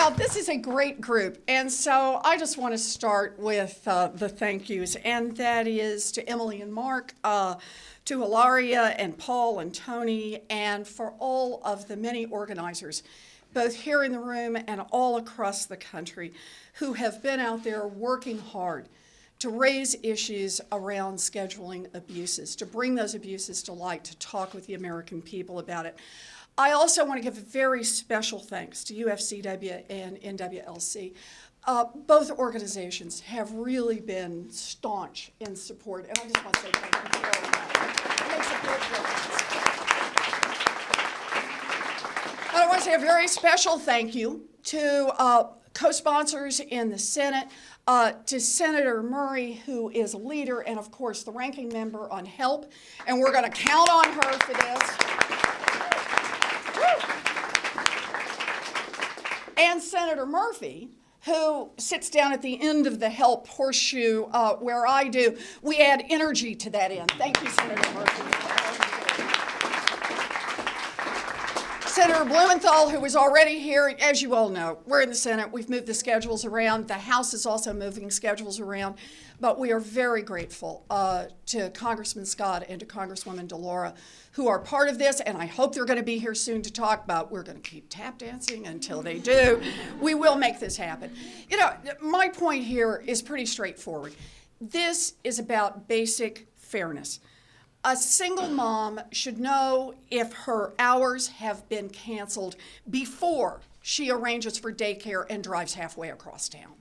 Well, this is a great group, and so I just want to start with the thank yous, and that is to Emily and Mark, to Hilaria and Paul and Tony, and for all of the many organizers, both here in the room and all across the country, who have been out there working hard to raise issues around scheduling abuses, to bring those abuses to light, to talk with the American people about it. I also want to give a very special thanks to UFCW and NWLC. Both organizations have really been staunch in support, and I just want to say thank you for all of that. It makes a big difference. And I want to say a very special thank you to co-sponsors in the Senate, to Senator Murray, who is a leader, and of course the ranking member on HELP, and we're going to count on her for this. And Senator Murphy, who sits down at the end of the HELP horseshoe where I do. We add energy to that end. Thank you, Senator Murphy. Senator Blumenthal, who was already here, as you all know, we're in the Senate. We've moved the schedules around. The House is also moving schedules around. But we are very grateful to Congressman Scott and to Congresswoman DeLauro, who are part of this, and I hope they're going to be here soon to talk about. We're going to keep tap dancing until they do. We will make this happen. You know, my point here is pretty straightforward. This is about basic fairness. A single mom should know if her hours have been canceled before she arranges for daycare and drives halfway across town.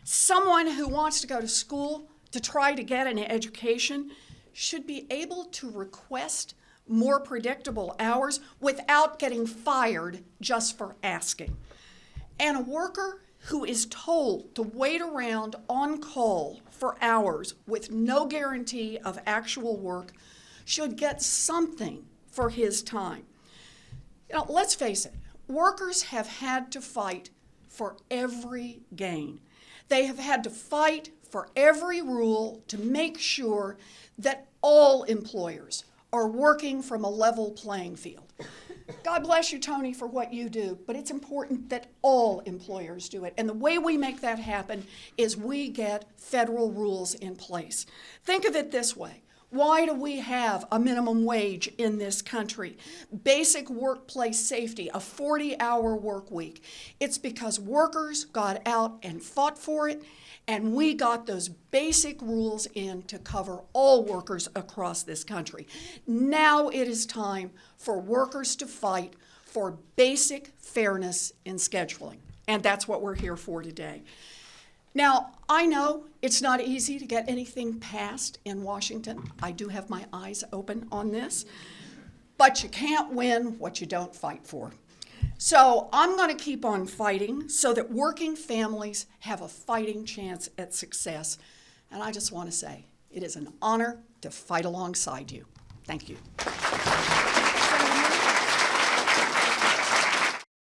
Someone who wants to go to school to try to get an education should be able to request more predictable hours without getting fired just for asking. And a worker who is told to wait around on call for hours with no guarantee of actual work should get something for his time. You know, let's face it, workers have had to fight for every gain. They have had to fight for every rule to make sure that all employers are working from a level playing field. God bless you, Tony, for what you do, but it's important that all employers do it. And the way we make that happen is we get federal rules in place. Think of it this way. Why do we have a minimum wage in this country? Basic workplace safety, a 40-hour work week. It's because workers got out and fought for it, and we got those basic rules in to cover all workers across this country. Now it is time for workers to fight for basic fairness in scheduling, and that's what we're here for today. Now, I know it's not easy to get anything passed in Washington. I do have my eyes open on this, but you can't win what you don't fight for. So I'm going to keep on fighting so that working families have a fighting chance at success. And I just want to say, it is an honor to fight alongside you. Thank you.